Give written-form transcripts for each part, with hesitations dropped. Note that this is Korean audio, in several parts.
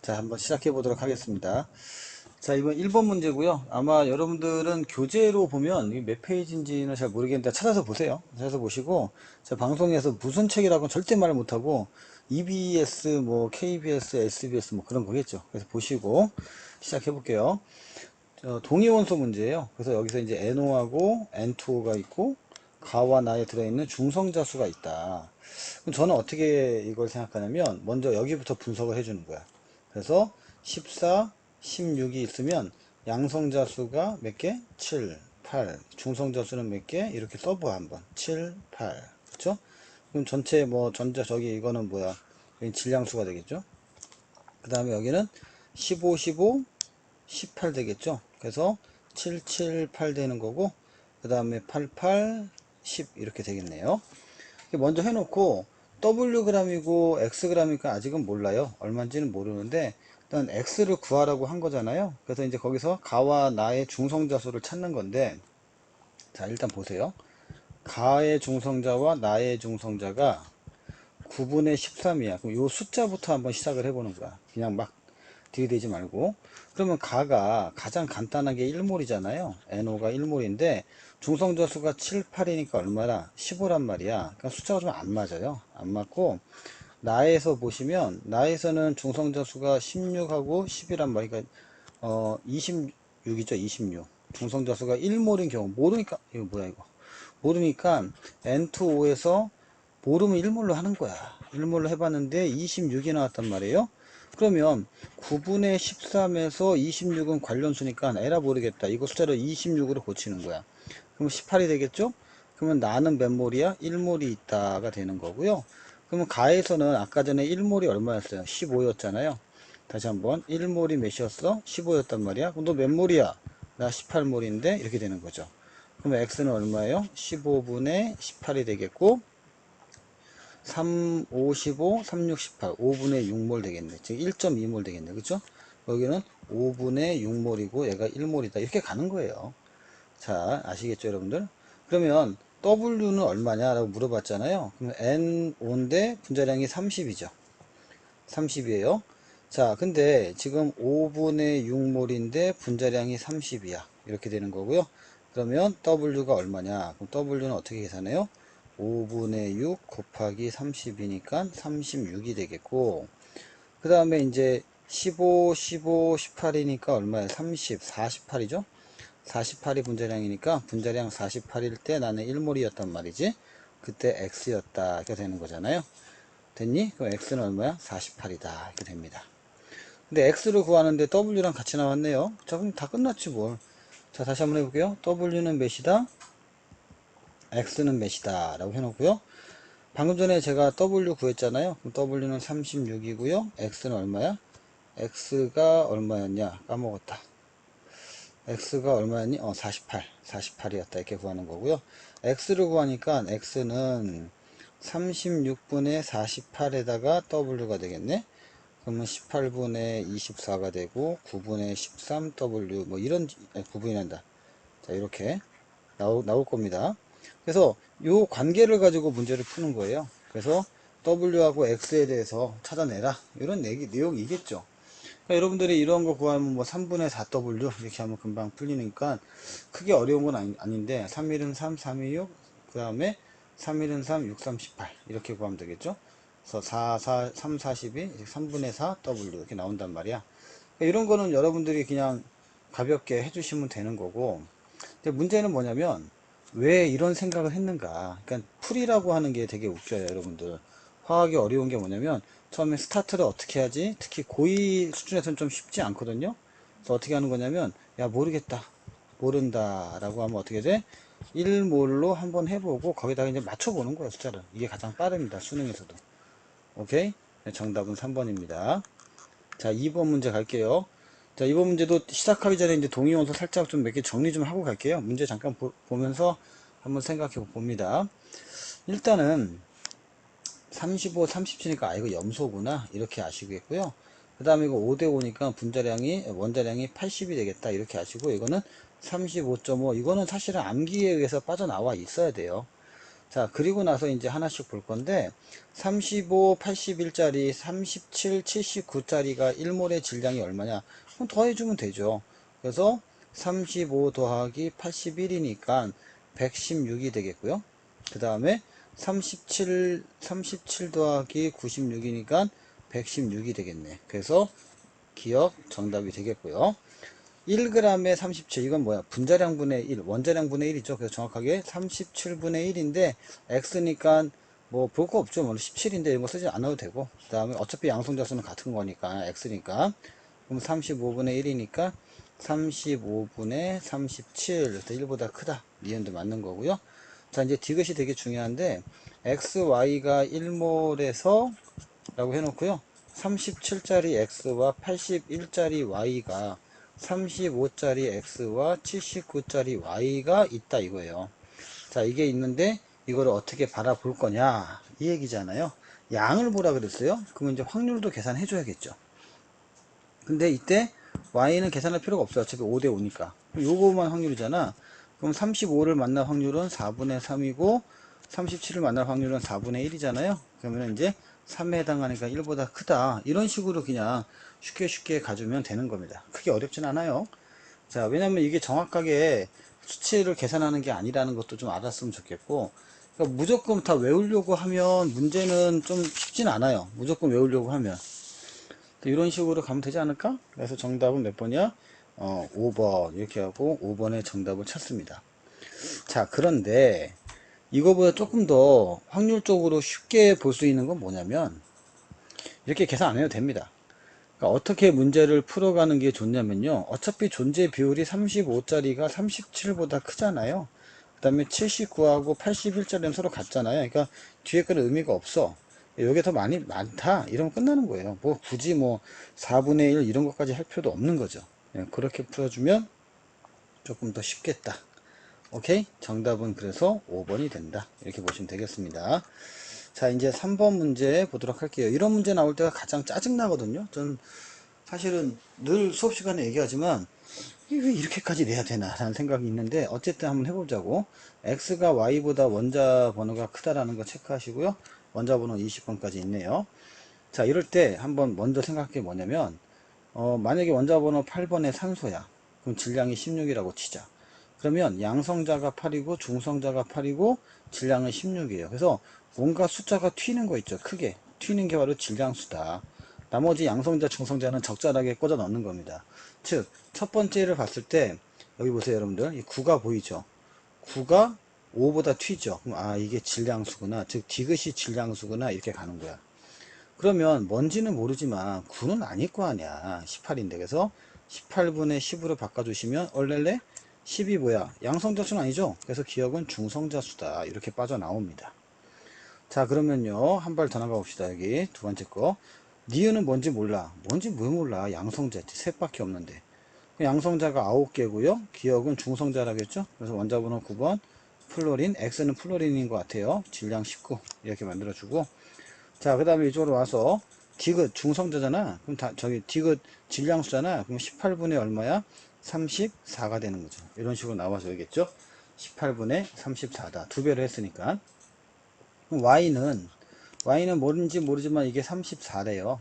자, 한번 시작해 보도록 하겠습니다. 자, 이번 1번 문제고요. 아마 여러분들은 교재로 보면 이게 몇 페이지인지는 잘 모르겠는데 찾아서 보세요. 찾아서 보시고, 제 방송에서 무슨 책이라고는 절대 말을 못하고, EBS, 뭐, KBS, SBS 뭐 그런 거겠죠. 그래서 보시고 시작해 볼게요. 동위원소 문제예요. 그래서 여기서 이제 NO하고 N2O가 있고, 가와 나에 들어있는 중성자수가 있다. 그럼 저는 어떻게 이걸 생각하냐면, 먼저 여기부터 분석을 해주는 거야. 그래서 14, 16이 있으면 양성자수가 몇 개? 7, 8. 중성자수는 몇 개? 이렇게 써봐 한번. 7, 8. 그쵸? 그럼 전체 뭐 전자 저기 이거는 뭐야? 여기 질량수가 되겠죠? 그 다음에 여기는 15, 15, 18 되겠죠? 그래서 7, 7, 8 되는 거고, 그 다음에 8, 8, 10 이렇게 되겠네요. 먼저 해놓고 Wg이고 Xg이니까 아직은 몰라요. 얼마인지는 모르는데 일단 X를 구하라고 한 거잖아요. 그래서 이제 거기서 가와 나의 중성자수를 찾는 건데, 자 일단 보세요. 가의 중성자와 나의 중성자가 9분의 13이야. 그럼 요 숫자부터 한번 시작을 해보는 거야. 그냥 막 들이대지 말고. 그러면 가가 가장 간단하게 1몰이잖아요. NO가 1몰인데 중성자수가 7, 8이니까 얼마나? 15란 말이야. 그러니까 숫자가 좀 안 맞아요. 안 맞고, 나에서 보시면 나에서는 중성자수가 16하고 10이란 말이야. 그러니까 26이죠. 26. 중성자수가 1몰인 경우 모르니까, 이거 뭐야 이거, 모르니까 N2O에서 모르면 1몰로 하는 거야. 1몰로 해봤는데 26이 나왔단 말이에요. 그러면 9분의 13에서 26은 관련수니까 에라 모르겠다. 이거 숫자를 26으로 고치는 거야. 그럼 18이 되겠죠? 그러면 나는 몇 몰이야? 1몰이 있다가 되는 거고요. 그러면 가에서는 아까 전에 1몰이 얼마였어요? 15였잖아요. 다시 한번 1몰이 몇이었어? 15였단 말이야. 그럼 너 몇 몰이야? 나 18몰인데 이렇게 되는 거죠. 그럼 x는 얼마예요? 15분의 18이 되겠고, 3, 5, 15, 3, 6, 18, 5분의 6몰 되겠네. 즉 1.2몰 되겠네. 그쵸? 여기는 5분의 6몰이고 얘가 1몰이다. 이렇게 가는 거예요. 자, 아시겠죠, 여러분들? 그러면 W는 얼마냐라고 물어봤잖아요. 그럼 N5인데 분자량이 30이죠. 30이에요. 자, 근데 지금 5분의 6몰인데 분자량이 30이야. 이렇게 되는 거고요. 그러면 W가 얼마냐? 그럼 W는 어떻게 계산해요? 5분의 6 곱하기 30이니까 36이 되겠고, 그 다음에 이제 15, 15, 18이니까 얼마야? 30, 48이죠? 48이 분자량이니까 분자량 48일 때 나는 1몰이었단 말이지. 그때 X였다. 이렇게 되는 거잖아요. 됐니? 그럼 X는 얼마야? 48이다. 이렇게 됩니다. 근데 X를 구하는데 W랑 같이 나왔네요. 자, 그럼 다 끝났지 뭘. 자, 다시 한번 해볼게요. W는 몇이다? X는 몇이다. 라고 해놓고요. 방금 전에 제가 W 구했잖아요. 그럼 W는 36이고요. X는 얼마야? X가 얼마였냐? 까먹었다. X가 얼마였니? 48. 48이었다. 이렇게 구하는 거고요. X를 구하니까 X는 36분의 48에다가 W가 되겠네. 그러면 18분의 24가 되고 9분의 13W 뭐 이런 9분이 난다. 자, 이렇게 나올 겁니다. 그래서 요 관계를 가지고 문제를 푸는 거예요. 그래서 W하고 X에 대해서 찾아내라. 이런 내용이겠죠. 그러니까 여러분들이 이런 거 구하면 뭐 3분의 4W 이렇게 하면 금방 풀리니까 크게 어려운 건 아닌데 3일은 3, 3이 6, 그 다음에 3일은 3, 6, 3, 18 이렇게 구하면 되겠죠. 그래서 4, 4, 3, 42, 3분의 4W 이렇게 나온단 말이야. 그러니까 이런 거는 여러분들이 그냥 가볍게 해주시면 되는 거고, 근데 문제는 뭐냐면 왜 이런 생각을 했는가. 그러니까 풀이라고 하는 게 되게 웃겨요, 여러분들. 화학이 어려운 게 뭐냐면 처음에 스타트를 어떻게 하지? 특히 고2 수준에서는 좀 쉽지 않거든요. 그래서 어떻게 하는 거냐면, 야 모르겠다, 모른다 라고 하면 어떻게 돼? 1몰로 한번 해보고 거기다가 이제 맞춰보는 거예요, 숫자를. 이게 가장 빠릅니다, 수능에서도. 오케이? 네, 정답은 3번입니다. 자, 2번 문제 갈게요. 자, 이번 문제도 시작하기 전에 이제 동의원서 살짝 좀 몇 개 정리 좀 하고 갈게요. 문제 잠깐 보면서 한번 생각해 봅니다. 일단은 35, 37이니까 아 이거 염소구나 이렇게 아시겠고요. 그 다음에 이거 5대5니까 원자량이 80이 되겠다 이렇게 아시고, 이거는 35.5, 이거는 사실은 암기에 의해서 빠져나와 있어야 돼요. 자, 그리고 나서 이제 하나씩 볼 건데, 35, 81짜리, 37, 79짜리가 1몰의 질량이 얼마냐? 그럼 더해주면 되죠. 그래서 35 더하기 81이니까 116이 되겠고요. 그 다음에 37 더하기 96이니까 116이 되겠네. 그래서 기억 정답이 되겠고요. 1g에 37, 이건 뭐야? 분자량분의 1, 원자량분의 1이죠. 그래서 정확하게 37분의 1인데, x니까 뭐 볼 거 없죠. 뭐 17인데 이런 거 쓰지 않아도 되고, 그 다음에 어차피 양성자수는 같은 거니까, x니까. 그럼 35분의 1이니까 35분의 37, 그래서 1보다 크다. 니은도 맞는 거고요. 자, 이제 디귿이 되게 중요한데, xy가 1몰에서 라고 해놓고요. 37짜리 x와 81짜리 y가 35짜리 x와 79짜리 y가 있다 이거예요. 자, 이게 있는데 이거를 어떻게 바라볼 거냐 이 얘기잖아요. 양을 보라 그랬어요. 그러면 이제 확률도 계산해 줘야겠죠. 근데 이때 y는 계산할 필요가 없어요. 어차피 5대 5니까. 요거만 확률이잖아. 그럼 35를 만날 확률은 4분의 3이고 37을 만날 확률은 4분의 1이잖아요. 그러면 이제 3에 해당하니까 1보다 크다. 이런 식으로 그냥 쉽게 가주면 되는 겁니다. 크게 어렵진 않아요. 자, 왜냐면 이게 정확하게 수치를 계산하는 게 아니라는 것도 좀 알았으면 좋겠고, 그러니까 무조건 다 외우려고 하면 문제는 좀 쉽진 않아요. 무조건 외우려고 하면. 이런 식으로 가면 되지 않을까? 그래서 정답은 몇 번이야? 5번. 이렇게 하고 5번의 정답을 찾습니다. 자, 그런데 이거보다 조금 더 확률적으로 쉽게 볼 수 있는 건 뭐냐면, 이렇게 계산 안 해도 됩니다. 그러니까 어떻게 문제를 풀어가는 게 좋냐면요. 어차피 존재 비율이 35짜리가 37보다 크잖아요. 그 다음에 79하고 81짜리는 서로 같잖아요. 그러니까 뒤에 거는 의미가 없어. 여기 더 많다. 이러면 끝나는 거예요. 뭐 굳이 뭐 4분의 1 이런 것까지 할 필요도 없는 거죠. 그렇게 풀어주면 조금 더 쉽겠다. 오케이? 정답은 그래서 5번이 된다. 이렇게 보시면 되겠습니다. 자, 이제 3번 문제 보도록 할게요. 이런 문제 나올 때가 가장 짜증나거든요. 전 사실은 늘 수업 시간에 얘기하지만 왜 이렇게까지 내야 되나 라는 생각이 있는데, 어쨌든 한번 해보자고. x가 y보다 원자 번호가 크다라는 거 체크하시고요. 원자 번호 20번까지 있네요. 자, 이럴 때 한번 먼저 생각할 게 뭐냐면, 만약에 원자 번호 8번에 산소야. 그럼 질량이 16이라고 치자. 그러면 양성자가 8이고 중성자가 8이고 질량은 16이에요. 그래서 뭔가 숫자가 튀는 거 있죠. 크게 튀는 게 바로 질량수다. 나머지 양성자 중성자는 적절하게 꽂아 넣는 겁니다. 즉 첫 번째를 봤을 때 여기 보세요 여러분들. 이 9가 보이죠. 9가 5보다 튀죠. 그럼 아 이게 질량수구나. 즉 디귿이 질량수구나. 이렇게 가는 거야. 그러면 뭔지는 모르지만 9는 아닐 거 아니야. 18인데. 그래서 18분의 10으로 바꿔주시면 얼렐레 10이 뭐야? 양성자수는 아니죠? 그래서 기억은 중성자수다. 이렇게 빠져나옵니다. 자, 그러면요. 한 발 더 나가 봅시다. 여기 두 번째 거. 니은은 뭔지 몰라. 뭔지 왜 몰라? 양성자지. 셋밖에 없는데. 양성자가 9개고요. 기억은 중성자라겠죠? 그래서 원자번호 9번. 플로린. X는 플로린인 것 같아요. 질량 19. 이렇게 만들어주고. 자, 그 다음에 이쪽으로 와서 디귿 중성자잖아. 그럼 저기 디귿 질량수잖아. 그럼 18분의 얼마야? 34가 되는 거죠. 이런 식으로 나와서 여기겠죠? 18분의 34다. 두 배로 했으니까. 그럼 y는 뭔지 모르지만 이게 34래요.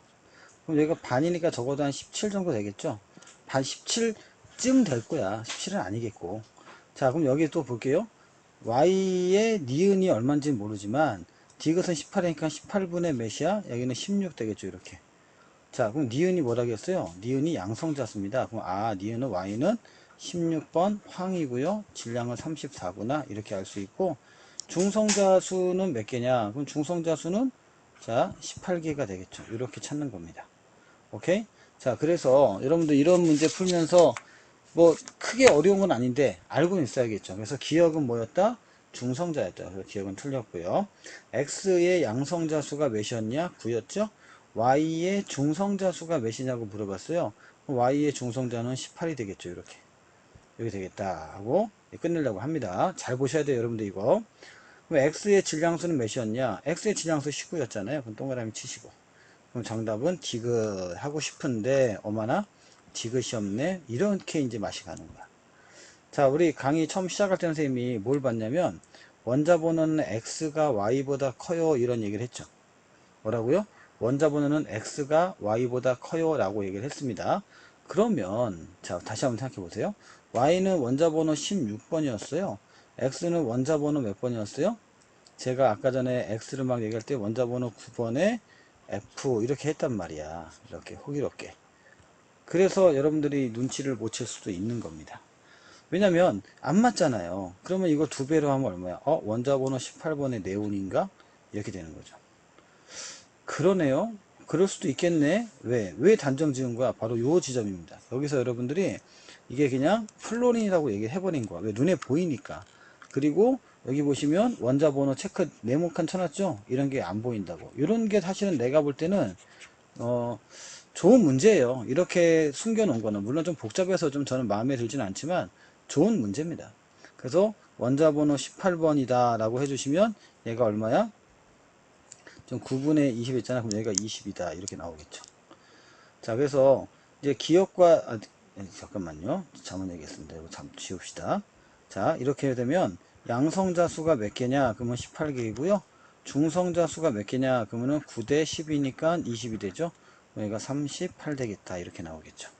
그럼 여기가 반이니까 적어도 한 17 정도 되겠죠? 반 17쯤 될 거야. 17은 아니겠고. 자, 그럼 여기 또 볼게요. y의 니은이 얼마인지 모르지만 디귿은 18이니까 18분의 몇이야? 여기는 16 되겠죠. 이렇게. 자, 그럼 니은이 뭐라겠어요? 니은이 양성자수입니다. 그럼 니은은 y는 16번 황이고요. 질량은 34구나. 이렇게 알 수 있고, 중성자수는 몇 개냐? 그럼 중성자수는 자 18개가 되겠죠. 이렇게 찾는 겁니다. 오케이? 자, 그래서 여러분들 이런 문제 풀면서 뭐 크게 어려운 건 아닌데 알고는 있어야겠죠. 그래서 기억은 뭐였다? 중성자였다. 그래서 기억은 틀렸고요. x의 양성자수가 몇이었냐? 9였죠. y의 중성자수가 몇이냐고 물어봤어요. y의 중성자는 18이 되겠죠. 이렇게 여기 되겠다 하고 끝내려고 합니다. 잘 보셔야 돼요 여러분들 이거. 그럼 x의 질량수는 몇이었냐? x의 질량수 19였잖아요. 그럼 동그라미 치시고. 그럼 정답은 디귿 하고 싶은데 어머나 디귿이 없네. 이렇게 이제 맛이 가는 거야. 자, 우리 강의 처음 시작할 때 선생님이 뭘 봤냐면 원자 번호는 x가 y보다 커요 이런 얘기를 했죠. 뭐라고요? 원자 번호는 x가 y보다 커요 라고 얘기를 했습니다. 그러면 자 다시 한번 생각해 보세요. y는 원자 번호 16번이었어요. x는 원자 번호 몇 번이었어요? 제가 아까 전에 x를 막 얘기할 때 원자 번호 9번에 f 이렇게 했단 말이야. 이렇게 호기롭게. 그래서 여러분들이 눈치를 못 챌 수도 있는 겁니다. 왜냐면 안 맞잖아요. 그러면 이거 두 배로 하면 얼마야? 원자 번호 18번의 네온인가? 이렇게 되는 거죠. 그러네요. 그럴 수도 있겠네. 왜 단정 지은 거야? 바로 요 지점입니다. 여기서 여러분들이 이게 그냥 플로린이라고 얘기해버린 거야. 왜? 눈에 보이니까. 그리고 여기 보시면 원자 번호 체크 네모칸 쳐놨죠? 이런 게 안 보인다고. 이런 게 사실은 내가 볼 때는 좋은 문제예요. 이렇게 숨겨놓은 거는 물론 좀 복잡해서 좀 저는 마음에 들지는 않지만 좋은 문제입니다. 그래서 원자 번호 18번이다 라고 해주시면 얘가 얼마야? 좀 9분의 20 있잖아. 그럼 여기가 20이다. 이렇게 나오겠죠. 자, 그래서 이제 기억과, 잠깐만요. 잘못 얘기했습니다. 이거 잠 지웁시다. 자, 이렇게 되면 양성자 수가 몇 개냐? 그러면 18개이고요. 중성자 수가 몇 개냐? 그러면 9대 10이니까 20이 되죠. 여기가 38 되겠다. 이렇게 나오겠죠.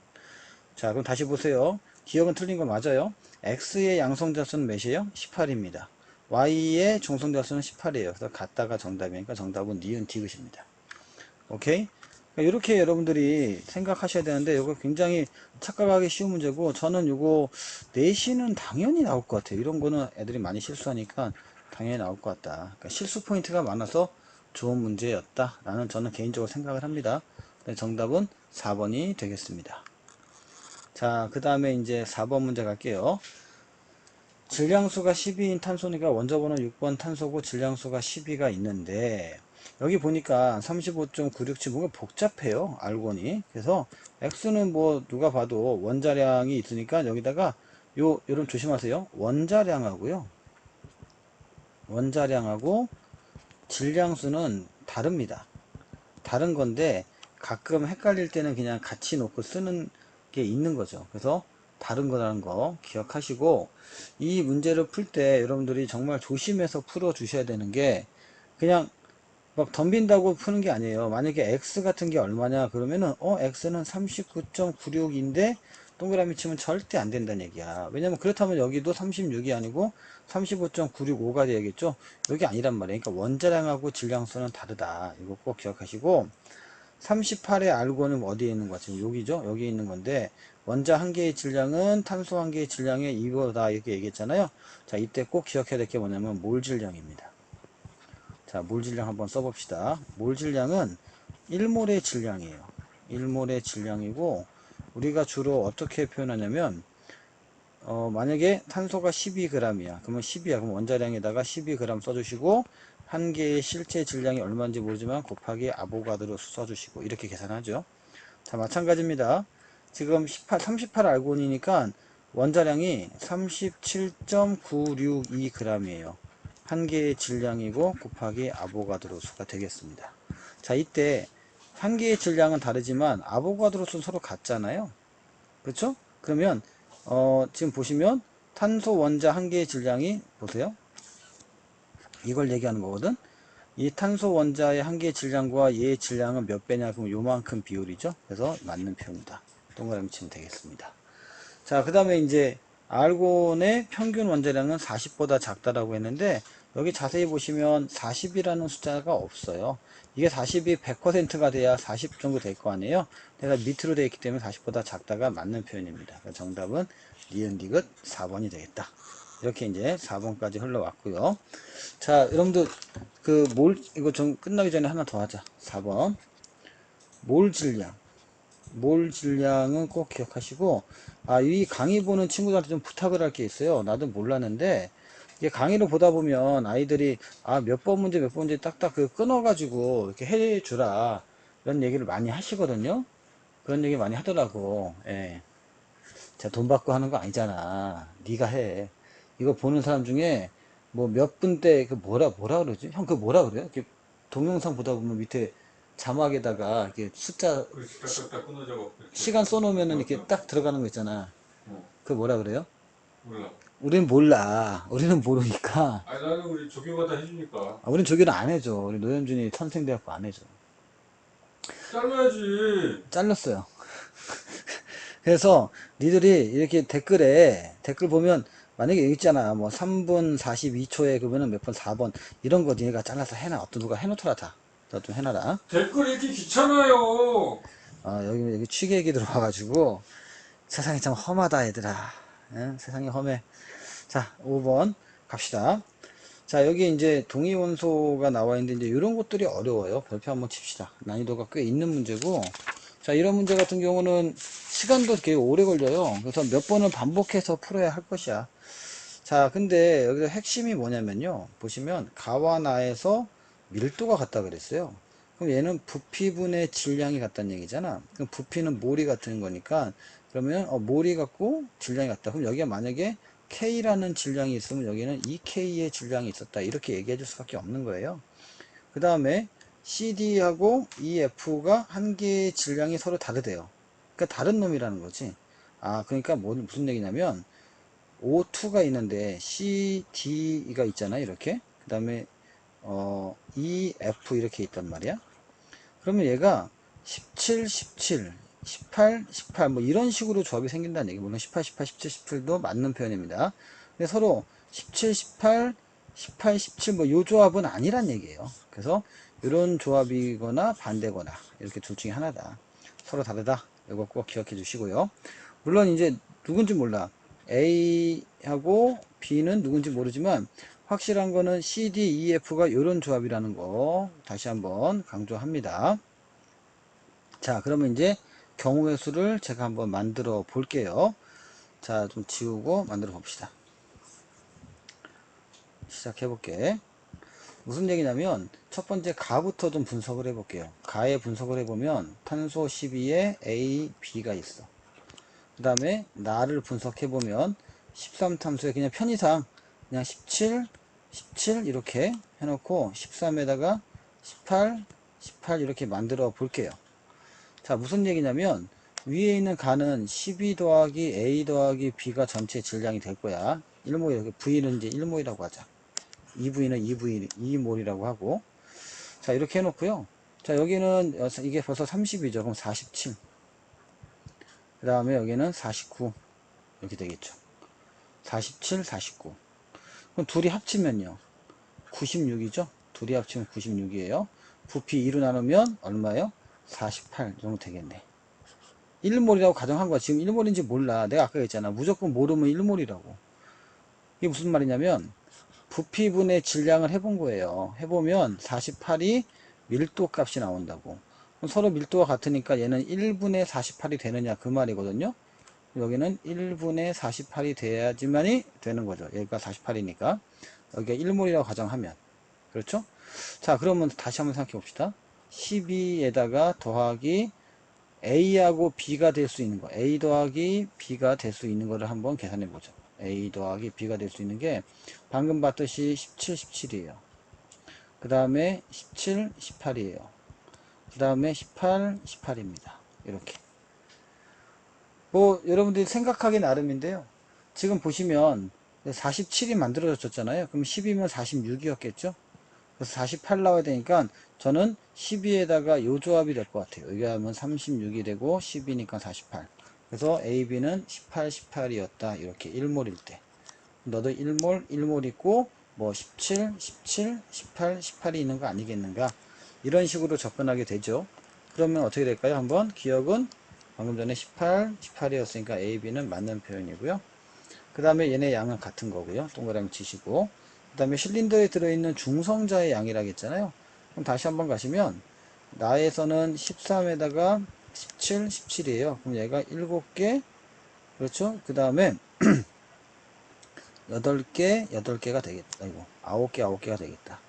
자, 그럼 다시 보세요. 기억은 틀린 거 맞아요. x의 양성자 수는 몇이에요? 18입니다. y의 중성자 수는 18이에요. 그래서 같다가 정답이니까 정답은 니은 디귿입니다. 오케이? 이렇게 여러분들이 생각하셔야 되는데 이거 굉장히 착각하기 쉬운 문제고 저는 이거 내신은 당연히 나올 것 같아요. 이런 거는 애들이 많이 실수하니까 당연히 나올 것 같다. 그러니까 실수 포인트가 많아서 좋은 문제였다 라는 저는 개인적으로 생각을 합니다. 정답은 4번이 되겠습니다. 자, 그 다음에 이제 4번 문제 갈게요. 질량수가 12인 탄소니까 원자 번호 6번 탄소고 질량수가 12가 있는데 여기 보니까 35.967 뭔가 복잡해요. 알고니. 그래서 X는 뭐 누가 봐도 원자량이 있으니까 여기다가 여러분 조심하세요. 원자량하고요. 원자량하고 질량수는 다릅니다. 다른 건데 가끔 헷갈릴 때는 그냥 같이 놓고 쓰는 게 있는 거죠. 그래서 다른 거라는 거 기억하시고 이 문제를 풀 때 여러분들이 정말 조심해서 풀어 주셔야 되는 게 그냥 막 덤빈다고 푸는 게 아니에요. 만약에 x 같은 게 얼마냐 그러면은 x는 39.96인데 동그라미 치면 절대 안 된다는 얘기야. 왜냐면 그렇다면 여기도 36이 아니고 35.965가 되야겠죠. 여기 아니란 말이에요. 그러니까 원자량하고 질량수는 다르다. 이거 꼭 기억하시고 38의 알고는 어디에 있는 거야? 지금 여기죠? 여기 있는 건데 원자 한 개의 질량은 탄소 한 개의 질량의 2보다 이렇게 얘기했잖아요. 자, 이때 꼭 기억해야 될 게 뭐냐면 몰 질량입니다. 자, 몰 질량 한번 써봅시다. 몰 질량은 1몰의 질량이에요. 1몰의 질량이고 우리가 주로 어떻게 표현하냐면 만약에 탄소가 12g이야. 그러면 10이야. 그럼 원자량에다가 12g 써주시고 한 개의 실제 질량이 얼마인지 모르지만 곱하기 아보가드로 써주시고 이렇게 계산하죠. 자, 마찬가지입니다. 지금 38 알고니니까 원자량이 37.962g이에요. 한 개의 질량이고 곱하기 아보가드로 수가 되겠습니다. 자, 이때 한 개의 질량은 다르지만 아보가드로 수는 서로 같잖아요. 그렇죠? 그러면 지금 보시면 탄소 원자 한 개의 질량이 보세요. 이걸 얘기하는 거거든. 이 탄소 원자의 한 개의 질량과 얘의 질량은 몇 배냐? 그럼 요만큼 비율이죠. 그래서 맞는 표현이다. 동그라미 치면 되겠습니다. 자, 그 다음에 이제 알곤의 평균 원자량은 40보다 작다라고 했는데 여기 자세히 보시면 40이라는 숫자가 없어요. 이게 40이 100%가 돼야 40 정도 될 거 아니에요. 내가 밑으로 되어 있기 때문에 40보다 작다가 맞는 표현입니다. 정답은 니은 디귿 4번이 되겠다. 이렇게 이제 4번까지 흘러왔고요. 자, 여러분들 이거 좀 끝나기 전에 하나 더 하자. 4번 몰 질량. 몰 질량은 꼭 기억하시고 이 강의 보는 친구들한테 좀 부탁을 할 게 있어요. 나도 몰랐는데 이게 강의를 보다 보면 아이들이 몇 번 문제 몇 번 문제 딱딱 끊어가지고 이렇게 해주라 이런 얘기를 많이 하시거든요. 그런 얘기 많이 하더라고. 예. 제가 돈 받고 하는 거 아니잖아. 네가 해. 이거 보는 사람 중에 뭐 몇 분 때 뭐라 그러지? 형 뭐라 그래요? 이렇게 동영상 보다 보면 밑에 자막에다가 이렇게 숫자 딱딱딱 끊어져. 시간 써놓으면은 이렇게 딱 들어가는 거 있잖아. 어, 그 뭐라 그래요? 몰라. 우리는 몰라. 우리는 모르니까. 아니 나는 우리 조교가 다 해주니까. 우린 조교는 안 해줘. 우리 노현준이 선생돼갖고 안 해줘. 잘라야지. 잘렸어요. 그래서 니들이 이렇게 댓글 보면 만약에 여기 있잖아. 뭐 3분 42초에 그러면은 몇 번 4번 이런 거 니네가 잘라서 해놔. 어떤 누가 해놓더라 다. 너 좀 해놔라. 댓글 읽기 귀찮아요. 여기 취객이 들어와가지고 세상이 참 험하다 얘들아. 예? 세상이 험해. 자, 5번 갑시다. 자, 여기 이제 동위원소가 나와 있는데 이제 이런 것들이 어려워요. 별표 한번 칩시다. 난이도가 꽤 있는 문제고, 자, 이런 문제 같은 경우는 시간도 되게 오래 걸려요. 그래서 몇 번을 반복해서 풀어야 할 것이야. 자, 근데 여기서 핵심이 뭐냐면요. 보시면 가와 나에서 밀도가 같다 그랬어요. 그럼 얘는 부피분의 질량이 같다는 얘기잖아. 그럼 부피는 몰이 같은 거니까 그러면 몰이 같고 질량이 같다. 그럼 여기가 만약에 K라는 질량이 있으면 여기는 2K의 질량이 있었다. 이렇게 얘기해 줄 수밖에 없는 거예요. 그 다음에 CD하고 EF가 한 개의 질량이 서로 다르대요. 그러니까 다른 놈이라는 거지. 그러니까 무슨 얘기냐면 O2가 있는데 CD가 있잖아. 이렇게. 그 다음에 EF 이렇게 있단 말이야. 그러면 얘가 17, 17, 18, 18 뭐 이런 식으로 조합이 생긴다는 얘기. 물론 18, 18, 17, 17도 맞는 표현입니다. 근데 서로 17, 18, 18, 17 뭐 요 조합은 아니란 얘기예요. 그래서 이런 조합이거나 반대거나 이렇게 둘 중에 하나다. 서로 다르다. 이거 꼭 기억해 주시고요. 물론 이제 누군지 몰라. A하고 B는 누군지 모르지만 확실한 거는 C, D, E, F가 이런 조합이라는 거 다시 한번 강조합니다. 자, 그러면 이제 경우의 수를 제가 한번 만들어 볼게요. 자, 좀 지우고 만들어 봅시다. 시작해 볼게. 무슨 얘기냐면 첫 번째 가부터 좀 분석을 해 볼게요. 가의 분석을 해보면 탄소 12에 A, B가 있어. 그 다음에 나를 분석해 보면 13탄소에 그냥 편의상 그냥 17, 17 이렇게 해놓고 13에다가 18, 18 이렇게 만들어 볼게요. 자, 무슨 얘기냐면 위에 있는 가는 12 더하기 A 더하기 B가 전체 질량이 될 거야. 1몰 이렇게 V는 이제 1몰이라고 하자. 2V는 2몰이라고 하고. 자, 이렇게 해놓고요. 자, 여기는 이게 벌써 30이죠. 그럼 47. 그 다음에 여기는 49 이렇게 되겠죠. 47, 49. 그럼 둘이 합치면요. 96이죠. 둘이 합치면 96이에요. 부피 2로 나누면 얼마예요? 48 정도 되겠네. 1몰이라고 가정한 거야. 지금 1몰인지 몰라. 내가 아까 했잖아. 무조건 모르면 1몰이라고. 이게 무슨 말이냐면 부피분의 질량을 해본 거예요. 해보면 48이 밀도 값이 나온다고. 그럼 서로 밀도가 같으니까 얘는 1분의 48이 되느냐 그 말이거든요. 여기는 1분의 48이 돼야지만이 되는 거죠. 여기가 48이니까 여기가 1몰이라고 가정하면 그렇죠? 자, 그러면 다시 한번 생각해 봅시다. 12에다가 더하기 A하고 B가 될 수 있는 거, A 더하기 B가 될 수 있는 거를 한번 계산해 보죠. A 더하기 B가 될 수 있는 게 방금 봤듯이 17, 17이에요. 그 다음에 17, 18이에요. 그 다음에 18, 18입니다. 이렇게. 뭐 여러분들이 생각하기 나름인데요. 지금 보시면 47이 만들어졌잖아요. 그럼 10이면 46이었겠죠? 그래서 48 나와야 되니까 저는 12에다가 요 조합이 될 것 같아요. 여기 하면 36이 되고 10이니까 48. 그래서 A, B는 18, 18이었다. 이렇게 1몰일 때. 너도 1몰, 1몰 있고 뭐 17, 17, 18, 18이 있는 거 아니겠는가? 이런 식으로 접근하게 되죠. 그러면 어떻게 될까요? 한번 기억은 방금 전에 18, 18이었으니까 A, B는 맞는 표현이고요. 그 다음에 얘네 양은 같은 거고요. 동그라미 치시고. 그 다음에 실린더에 들어있는 중성자의 양이라고 했잖아요. 그럼 다시 한번 가시면 나에서는 13에다가 17, 17이에요. 그럼 얘가 7개, 그렇죠? 그 다음에 8개, 8개가 되겠다. 아이고, 9개, 9개가 되겠다.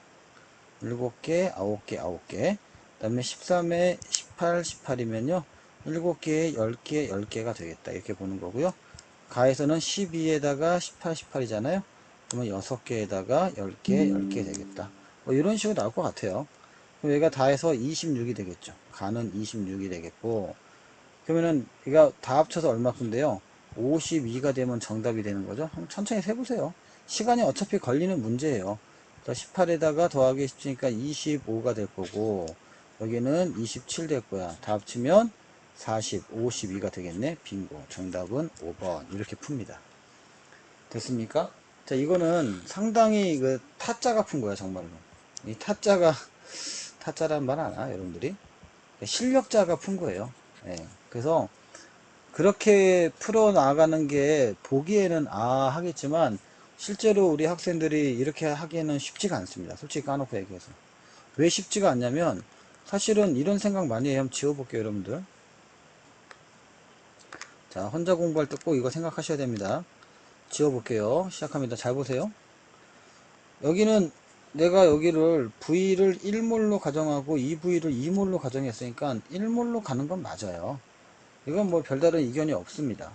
7개, 9개, 9개. 그 다음에 13에 18, 18이면요. 7개에 10개, 10개가 되겠다. 이렇게 보는 거고요. 가에서는 12에다가 18, 18이잖아요. 그러면 6개에다가 10개, 10개 되겠다. 뭐 이런 식으로 나올 것 같아요. 그럼 얘가 다 해서 26이 되겠죠. 가는 26이 되겠고. 그러면은 얘가 다 합쳐서 얼마큼인데요? 52가 되면 정답이 되는 거죠. 한번 천천히 세보세요. 시간이 어차피 걸리는 문제예요. 18에다가 더하기 17이니까 25가 될 거고, 여기는 27 될 거야. 다 합치면 40, 52가 되겠네. 빙고. 정답은 5번. 이렇게 풉니다. 됐습니까? 자, 이거는 상당히 그 타짜가 푼 거야, 정말로. 이 타짜란 말 아나, 여러분들이? 실력자가 푼 거예요. 예. 그래서 그렇게 풀어나가는 게 보기에는 하겠지만 실제로 우리 학생들이 이렇게 하기에는 쉽지가 않습니다. 솔직히 까놓고 얘기해서. 왜 쉽지가 않냐면 사실은 이런 생각 많이 해요. 한번 지워볼게요, 여러분들. 자, 혼자 공부할 때 꼭 이거 생각하셔야 됩니다. 지워볼게요. 시작합니다. 잘 보세요. 여기는 내가 여기를 V를 1몰로 가정하고 2V를 2몰로 가정했으니까 1몰로 가는 건 맞아요. 이건 뭐 별다른 이견이 없습니다.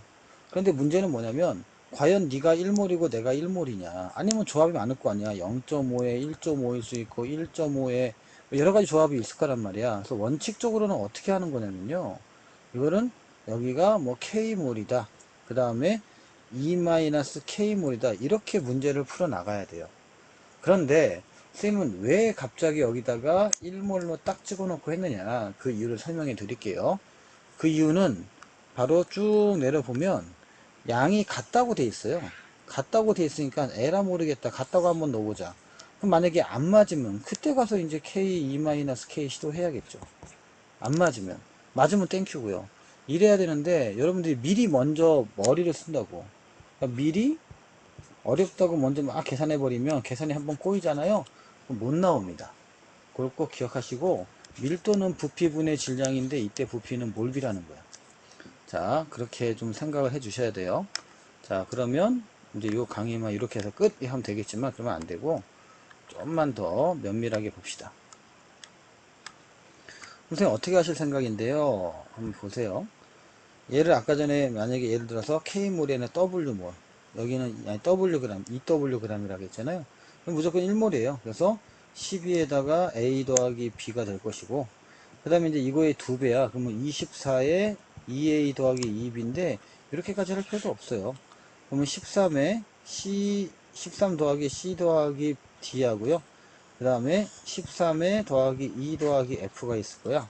그런데 문제는 뭐냐면 과연 네가 1몰이고 내가 1몰이냐, 아니면 조합이 많을 거 아니야. 0.5에 1.5일 수 있고 1.5에 여러 가지 조합이 있을 거란 말이야. 그래서 원칙적으로는 어떻게 하는 거냐면요, 이거는 여기가 뭐 K몰이다, 그 다음에 E-K몰이다, 이렇게 문제를 풀어 나가야 돼요. 그런데 쌤은 왜 갑자기 여기다가 1몰로 딱 찍어 놓고 했느냐, 그 이유를 설명해 드릴게요. 그 이유는 바로 쭉 내려보면 양이 같다고 돼 있어요. 같다고 돼 있으니까 에라 모르겠다, 같다고 한번 넣어보자. 그럼 만약에 안 맞으면 그때 가서 이제 K, E-K 시도해야겠죠. 안 맞으면 땡큐고요. 이래야 되는데 여러분들이 미리 먼저 머리를 쓴다고. 그러니까 미리 어렵다고 먼저 막 계산해버리면 계산이 한번 꼬이잖아요. 그럼 못 나옵니다. 그걸 꼭 기억하시고, 밀도는 부피분의 질량인데 이때 부피는 몰비라는 거야. 자, 그렇게 좀 생각을 해 주셔야 돼요. 자, 그러면 이제 요 강의만 이렇게 해서 끝 하면 되겠지만 그러면 안 되고 좀만 더 면밀하게 봅시다. 선생님 어떻게 하실 생각인데요? 한번 보세요. 얘를 아까 전에 만약에 예를 들어서 K몰에는 W몰, 여기는 아니 Wg, EWg이라고 했잖아요. 그럼 무조건 1몰이에요. 그래서 12에다가 A 더하기 B가 될 것이고, 그 다음에 이제 이거의 2배야. 그러면 24에 2A 더하기 2B인데 이렇게까지 할 필요도 없어요. 그러면 13에 C, 13 더하기 C 더하기 D 하고요. 그 다음에 13에 더하기 2 더하기 F가 있을 거야.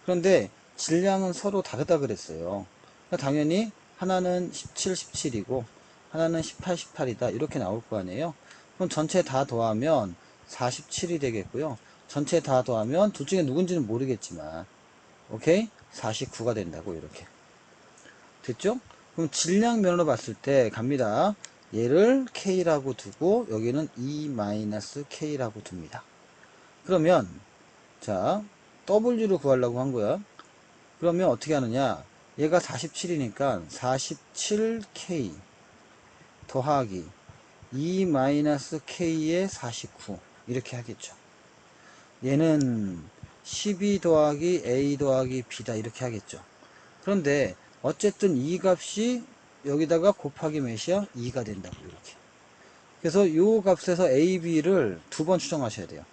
그런데 질량은 서로 다르다 그랬어요. 그러니까 당연히 하나는 17, 17이고 하나는 18, 18이다, 이렇게 나올 거 아니에요. 그럼 전체 다 더하면 47이 되겠고요. 전체 다 더하면 둘 중에 누군지는 모르겠지만 오케이? 49가 된다고, 이렇게. 됐죠? 그럼 질량면으로 봤을 때 갑니다. 얘를 K라고 두고 여기는 E-K라고 둡니다. 그러면 자, W를 구하려고 한 거야. 그러면 어떻게 하느냐, 얘가 47이니까 47K 더하기 E-K의 49, 이렇게 하겠죠. 얘는 12 더하기 A 더하기 B다, 이렇게 하겠죠. 그런데 어쨌든 이 값이 여기다가 곱하기 몇이야? 2가 된다고, 이렇게. 그래서 이 값에서 A, B를 두 번 추정하셔야 돼요.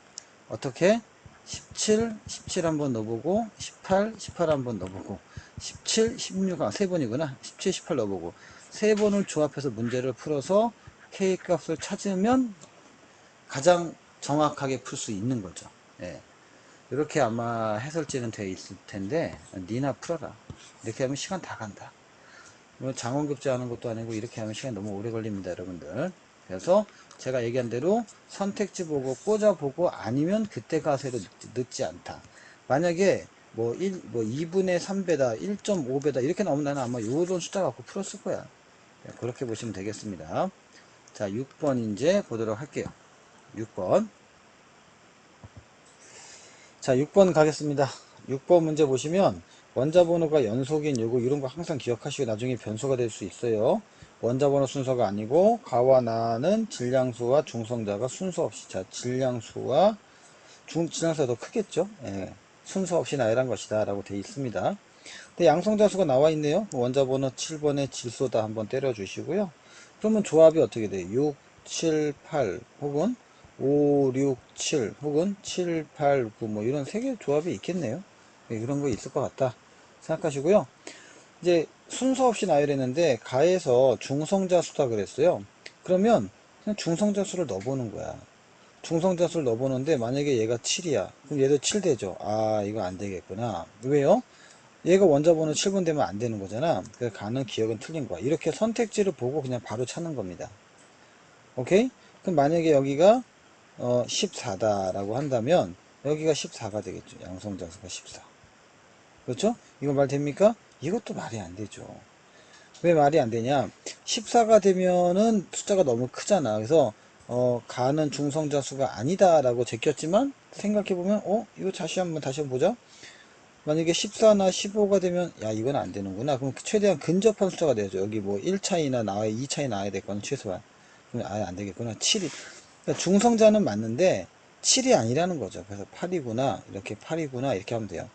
어떻게? 17, 17 한번 넣어보고 18, 18 한번 넣어보고 17, 16, 세 번이구나. 17, 18 넣어보고 세 번을 조합해서 문제를 풀어서 K 값을 찾으면 가장 정확하게 풀 수 있는 거죠. 예. 이렇게 아마 해설지는 되어 있을 텐데 니나 풀어라. 이렇게 하면 시간 다 간다. 장원급제 하는 것도 아니고 이렇게 하면 시간 너무 오래 걸립니다, 여러분들. 그래서 제가 얘기한 대로 선택지 보고 꽂아보고, 아니면 그때 가서 해도 늦지 않다. 만약에 뭐 2분의 3배다, 1.5배다 이렇게 나오면 나는 아마 요런 숫자 갖고 풀었을 거야. 그렇게 보시면 되겠습니다. 자, 6번 이제 보도록 할게요. 6번. 자, 6번 가겠습니다. 6번 문제 보시면 원자번호가 연속인 요거 이런 거 항상 기억하시고 나중에 변수가 될 수 있어요. 원자번호 순서가 아니고 가와 나는 질량수와 중성자가 순서 없이, 자, 질량수와 질량수가 더 크겠죠. 예, 순서 없이 나열한 것이다 라고 되어 있습니다. 근데 양성자수가 나와 있네요. 원자번호 7번에 질소다 한번 때려 주시고요. 그러면 조합이 어떻게 돼요? 6, 7, 8 혹은 5, 6, 7 혹은 7, 8, 9 뭐 이런 세 개의 조합이 있겠네요. 네, 그런 거 있을 것 같다 생각하시고요. 이제 순서 없이 나열했는데 가에서 중성자 수다 그랬어요. 그러면 그냥 중성자 수를 넣어보는 거야. 중성자 수를 넣어보는데 만약에 얘가 7이야. 그럼 얘도 7 되죠. 아, 이거 안 되겠구나. 왜요? 얘가 원자번호 7번 되면 안 되는 거잖아. 그래서 가는 기억은 틀린 거야. 이렇게 선택지를 보고 그냥 바로 찾는 겁니다. 오케이? 그럼 만약에 여기가 14다라고 한다면 여기가 14가 되겠죠. 양성자수가 14. 그렇죠? 이거 말 됩니까? 이것도 말이 안 되죠. 왜 말이 안 되냐? 14가 되면은 숫자가 너무 크잖아. 그래서 가는 중성자 수가 아니다라고 제꼈지만 생각해보면 이거 다시 한번 보자. 만약에 14나 15가 되면 야 이건 안 되는구나. 그럼 최대한 근접한 숫자가 되죠. 여기 뭐 1 차이나 나와야 2 차이 나야 될 거는 최소한. 그럼 아예 안 되겠구나. 7이. 그러니까 중성자는 맞는데 7이 아니라는 거죠. 그래서 8이구나. 이렇게 8이구나. 이렇게 하면 돼요.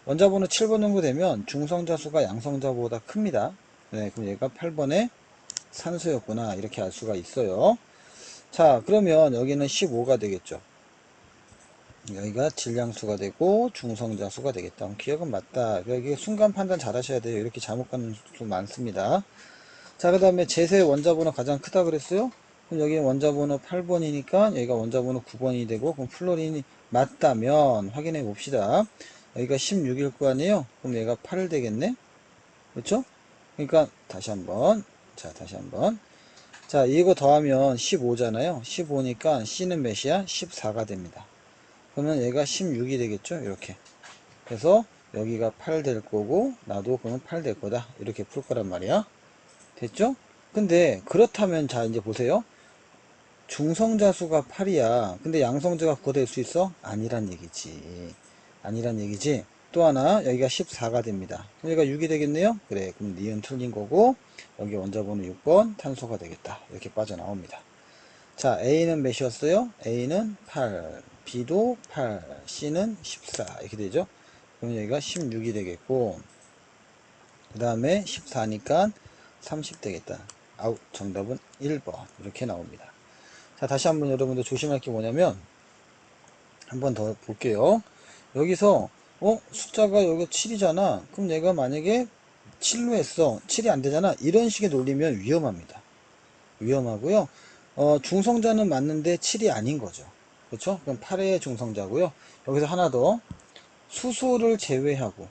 원자번호 7번 정도 되면 중성자 수가 양성자보다 큽니다. 네, 그럼 얘가 8번의 산소였구나. 이렇게 알 수가 있어요. 자, 그러면 여기는 15가 되겠죠. 여기가 질량수가 되고 중성자수가 되겠다. 기억은 맞다. 여기 순간 판단 잘 하셔야 돼요. 이렇게 잘못 가는 수 많습니다. 자, 그 다음에 제세 원자번호 가장 크다 그랬어요? 그럼 여기 원자번호 8번이니까 여기가 원자번호 9번이 되고 그럼 플로린이 맞다면 확인해 봅시다. 여기가 16일 거 아니에요? 그럼 얘가 8 되겠네? 그렇죠? 그러니까 다시 한번 자, 이거 더하면 15잖아요. 15니까 C는 몇이야? 14가 됩니다. 그러면 얘가 16이 되겠죠? 이렇게. 그래서 여기가 8 될 거고 나도 그러면 8 될 거다. 이렇게 풀 거란 말이야. 됐죠? 근데 그렇다면 자 이제 보세요. 중성자 수가 8이야. 근데 양성자가 그거 될 수 있어? 아니란 얘기지. 아니란 얘기지. 또 하나 여기가 14가 됩니다. 그럼 여기가 6이 되겠네요. 그래 그럼 니은 틀린 거고 여기 원자번호 6번 탄소가 되겠다. 이렇게 빠져나옵니다. 자, A는 몇이었어요? A는 8, B도 8, C는 14 이렇게 되죠. 그럼 여기가 16이 되겠고 그 다음에 14니까 30 되겠다. 아웃 정답은 1번 이렇게 나옵니다. 자, 다시 한번 여러분들 조심할 게 뭐냐면 한 번 더 볼게요. 여기서 숫자가 여기 7이잖아. 그럼 내가 만약에 7로 했어. 7이 안 되잖아. 이런 식의 논리면 위험합니다. 위험하고요. 중성자는 맞는데 7이 아닌 거죠. 그렇죠? 그럼 8의 중성자고요. 여기서 하나 더 수소를 제외하고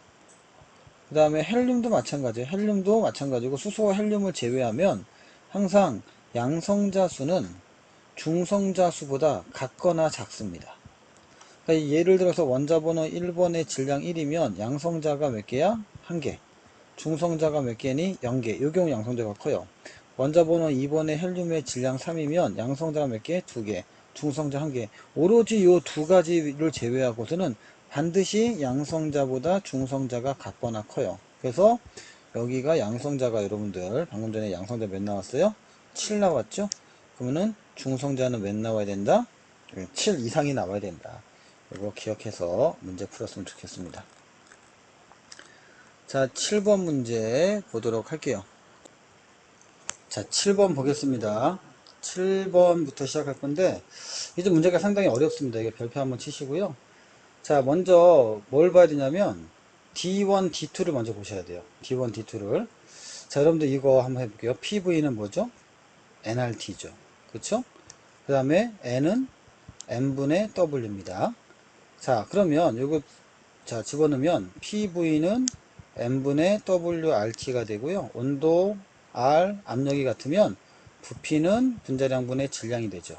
그 다음에 헬륨도 마찬가지예요. 헬륨도 마찬가지고 수소와 헬륨을 제외하면 항상 양성자 수는 중성자 수보다 같거나 작습니다. 그러니까 예를 들어서 원자번호 1번의 질량 1이면 양성자가 몇 개야? 1개. 중성자가 몇 개니? 0개. 이 경우 양성자가 커요. 원자번호 2번의 헬륨의 질량 3이면 양성자가 몇 개? 2개. 중성자 1개. 오로지 이 두 가지를 제외하고서는 반드시 양성자보다 중성자가 같거나 커요. 그래서 여기가 양성자가 여러분들 방금 전에 양성자 몇 나왔어요? 7 나왔죠? 그러면은 중성자는 몇 나와야 된다? 7 이상이 나와야 된다. 이거 기억해서 문제 풀었으면 좋겠습니다. 자, 7번 문제 보도록 할게요. 자, 7번 보겠습니다. 7번부터 시작할 건데, 이제 문제가 상당히 어렵습니다. 이게 별표 한번 치시고요. 자, 먼저 뭘 봐야 되냐면, D1, D2를 먼저 보셔야 돼요. D1, D2를. 자, 여러분들 이거 한번 해볼게요. PV는 뭐죠? nRT죠. 그쵸? 그 다음에 N은 N분의 W입니다. 자, 그러면 요거 자 집어넣으면 PV는 N분의 WRT가 되고요. 온도 R, 압력이 같으면 부피는 분자량분의 질량이 되죠.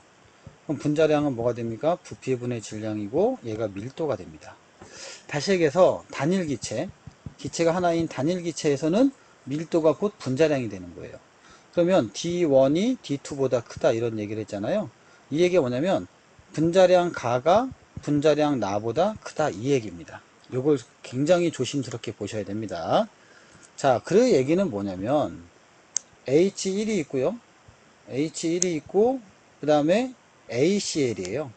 그럼 분자량은 뭐가 됩니까? 부피분의 질량이고 얘가 밀도가 됩니다. 다시 얘기해서 단일 기체, 기체가 하나인 단일 기체에서는 밀도가 곧 분자량이 되는 거예요. 그러면 D1이 D2보다 크다 이런 얘기를 했잖아요. 이 얘기가 뭐냐면 분자량 가가 분자량 나보다 크다 이 얘기입니다. 요걸 굉장히 조심스럽게 보셔야 됩니다. 자, 그 얘기는 뭐냐면 H1이 있고요. H1이 있고 그 다음에 ACL이에요.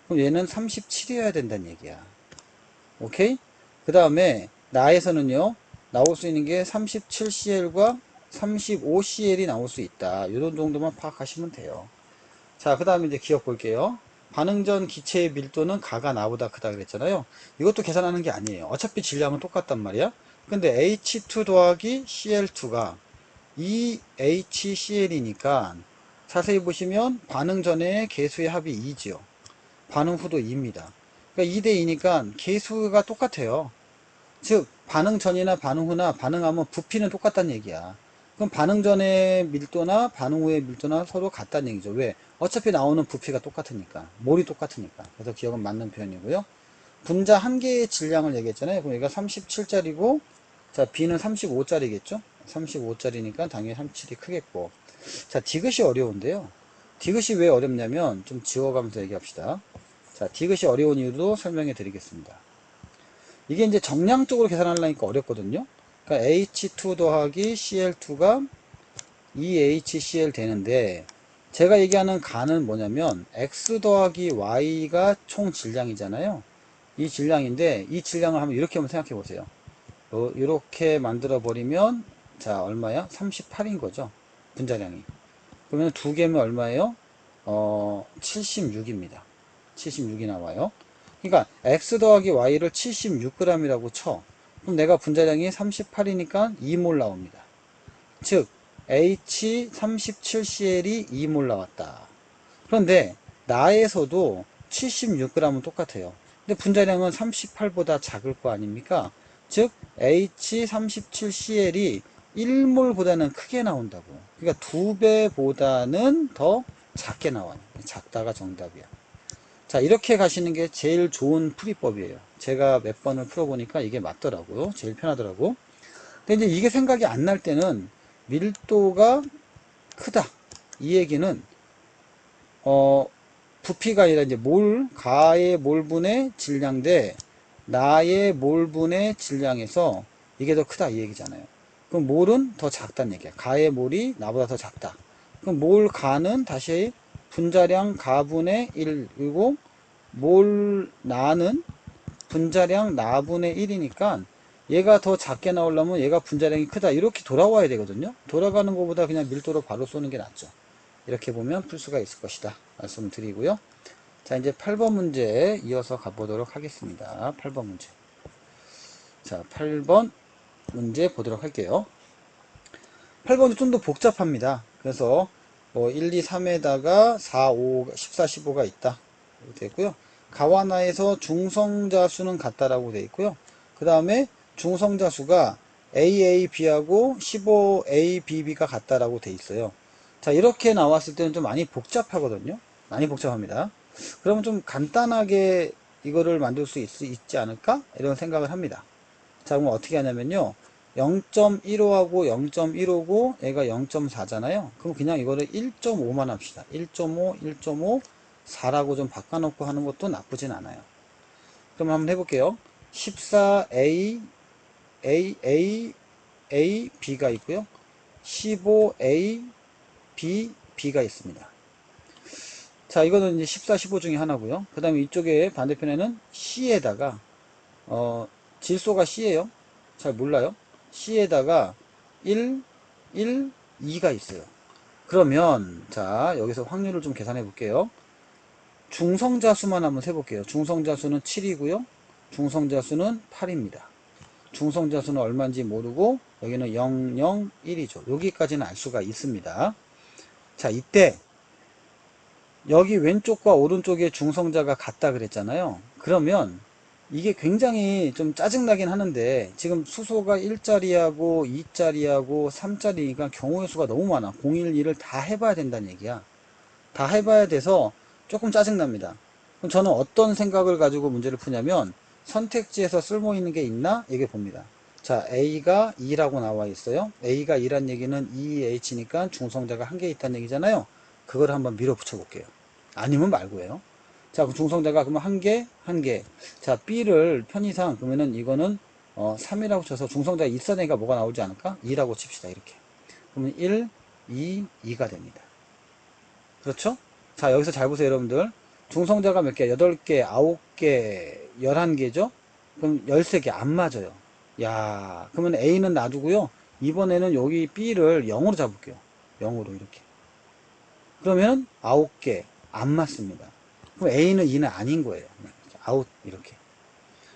그럼 얘는 37이어야 된다는 얘기야. 오케이? 그 다음에 나에서는요 나올 수 있는 게 37CL과 35CL이 나올 수 있다. 이런 정도만 파악하시면 돼요. 자, 그 다음에 이제 기억 볼게요. 반응 전 기체의 밀도는 가가 나보다 크다 그랬잖아요. 이것도 계산하는 게 아니에요. 어차피 질량은 똑같단 말이야. 근데 H2 더하기 Cl2가 2HCl이니까 자세히 보시면 반응 전에 개수의 합이 2지요. 반응 후도 2입니다. 그러니까 2대 2니까 개수가 똑같아요. 즉 반응 전이나 반응 후나 반응하면 부피는 똑같다는 얘기야. 그럼 반응 전의 밀도나 반응 후의 밀도나 서로 같다는 얘기죠. 왜? 어차피 나오는 부피가 똑같으니까. 몰이 똑같으니까. 그래서 기억은 맞는 표현이고요. 분자 한 개의 질량을 얘기했잖아요. 그럼 얘가 37짜리고, 자, B는 35짜리겠죠? 35짜리니까 당연히 37이 크겠고. 자, 디귿이 어려운데요. 디귿이 왜 어렵냐면, 좀 지워가면서 얘기합시다. 자, 디귿이 어려운 이유도 설명해 드리겠습니다. 이게 이제 정량적으로 계산하려니까 어렵거든요. 그러니까 H2 더하기 Cl2가 2HCl 되는데, 제가 얘기하는 간은 뭐냐면, X 더하기 Y가 총 질량이잖아요. 이 질량인데, 이 질량을 한번 이렇게 한번 생각해 보세요. 이렇게 만들어 버리면, 자, 얼마야? 38인 거죠. 분자량이. 그러면 두 개면 얼마예요? 76입니다. 76이 나와요. 그러니까 x 더하기 y를 76g이라고 쳐. 그럼 내가 분자량이 38이니까 2몰 나옵니다. 즉 H37Cl이 2몰 나왔다. 그런데 나에서도 76g은 똑같아요. 근데 분자량은 38보다 작을 거 아닙니까? 즉 H37Cl이 1몰보다는 크게 나온다고. 그러니까 2배보다는 더 작게 나와요. 작다가 정답이야. 자, 이렇게 가시는 게 제일 좋은 풀이법이에요. 제가 몇 번을 풀어보니까 이게 맞더라고요. 제일 편하더라고. 근데 이제 이게 생각이 안 날 때는 밀도가 크다. 이 얘기는 어, 부피가 아니라 이제 가의 몰분의 질량 대 나의 몰분의 질량에서 이게 더 크다 이 얘기잖아요. 그럼 몰은 더 작다는 얘기야. 가의 몰이 나보다 더 작다. 그럼 가는 다시 분자량 가분의 1이고 나는 분자량 나분의 1이니까 얘가 더 작게 나오려면 얘가 분자량이 크다. 이렇게 돌아와야 되거든요. 돌아가는 것보다 그냥 밀도로 바로 쏘는 게 낫죠. 이렇게 보면 풀 수가 있을 것이다. 말씀을 드리고요. 자, 이제 8번 문제 이어서 가보도록 하겠습니다. 8번 문제. 자, 8번 문제 보도록 할게요. 8번이 좀 더 복잡합니다. 그래서 뭐 1, 2, 3에다가 4, 5, 14, 15가 있다. 이렇게 되어 있고요. 가와나에서 중성자수는 같다라고 되어 있고요. 그 다음에 중성자수가 AAB하고 15ABB가 같다라고 되어 있어요. 자, 이렇게 나왔을 때는 좀 많이 복잡하거든요. 많이 복잡합니다. 그러면 좀 간단하게 이거를 만들 수 있지 않을까? 이런 생각을 합니다. 자, 그럼 어떻게 하냐면요. 0.15하고 0.15고 얘가 0.4잖아요. 그럼 그냥 이거를 1.5만 합시다. 1.5, 1.5, 4라고 좀 바꿔놓고 하는 것도 나쁘진 않아요. 그럼 한번 해볼게요. 14A, B가 있고요. 15A, B가 있습니다. 자, 이거는 이제 14, 15 중에 하나고요. 그 다음에 이쪽에 반대편에는 C에다가 질소가 C예요. 잘 몰라요. C에다가 1, 1, 2가 있어요. 그러면 자, 여기서 확률을 좀 계산해 볼게요. 중성자수만 한번 세볼게요. 중성자수는 7이고요. 중성자수는 8입니다. 중성자수는 얼마인지 모르고 여기는 0, 0, 1이죠. 여기까지는 알 수가 있습니다. 자, 이때 여기 왼쪽과 오른쪽에 중성자가 같다 그랬잖아요. 그러면 이게 굉장히 좀 짜증나긴 하는데 지금 수소가 1짜리하고 2짜리하고 3짜리니까 경우의 수가 너무 많아. 0, 1, 2를 다 해봐야 된다는 얘기야. 다 해봐야 돼서 조금 짜증납니다. 그럼 저는 어떤 생각을 가지고 문제를 푸냐면 선택지에서 쓸모 있는 게 있나? 이게 봅니다. 자, A가 2라고 나와 있어요. A가 2란 얘기는 EH니까 중성자가 한 개 있다는 얘기잖아요. 그걸 한번 밀어붙여 볼게요. 아니면 말고요. 자, 그럼 중성자가 그러면 한 개, 한 개. 자, B를 편의상 그러면은 이거는 3이라고 쳐서 중성자가 있어야 되니까 뭐가 나오지 않을까? 2라고 칩시다. 이렇게. 그러면 1, 2, 2가 됩니다. 그렇죠? 자, 여기서 잘 보세요, 여러분들. 중성자가 몇 개? 8개, 9개, 11개죠? 그럼 13개 안 맞아요. 야, 그러면 A는 놔두고요. 이번에는 여기 B를 0으로 잡을게요. 0으로 이렇게. 그러면 9개 안 맞습니다. 그럼 A는 2는 아닌 거예요. 아웃 이렇게.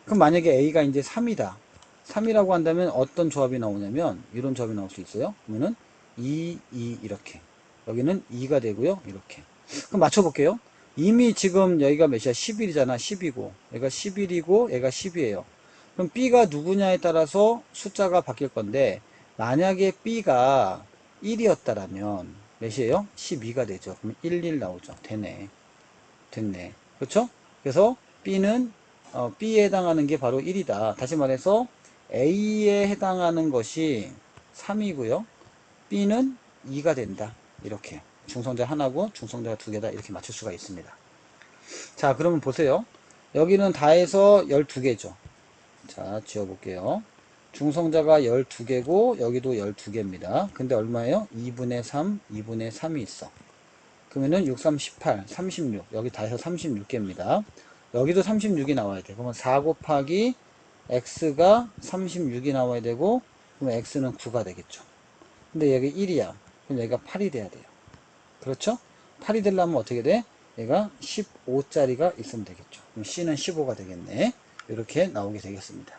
그럼 만약에 A가 이제 3이다. 3이라고 한다면 어떤 조합이 나오냐면 이런 조합이 나올 수 있어요. 그러면은 2, 2 이렇게. 여기는 2가 되고요. 이렇게. 그럼 맞춰볼게요. 이미 지금 여기가 몇이야? 11이잖아. 10이고 얘가 11이고 얘가 10이에요. 그럼 B가 누구냐에 따라서 숫자가 바뀔 건데 만약에 B가 1이었다라면 몇이에요? 12가 되죠. 그럼 11 나오죠. 되네. 됐네. 그렇죠? 그래서 B는 B에 해당하는 게 바로 1이다. 다시 말해서 A에 해당하는 것이 3이고요. B는 2가 된다. 이렇게. 중성자 하나고 중성자가 두 개다. 이렇게 맞출 수가 있습니다. 자, 그러면 보세요. 여기는 다 해서 12개죠. 자, 지워볼게요. 중성자가 12개고 여기도 12개입니다. 근데 얼마예요? 2분의 3, 2분의 3이 있어. 그러면은 6, 3, 18, 36. 여기 다 해서 36개입니다. 여기도 36이 나와야 돼. 그러면 4 곱하기 x가 36이 나와야 되고, 그러면 x는 9가 되겠죠. 근데 여기 1이야. 그럼 여기가 8이 돼야 돼요. 그렇죠? 8이 되려면 어떻게 돼? 얘가 15짜리가 있으면 되겠죠. 그럼 c는 15가 되겠네. 이렇게 나오게 되겠습니다.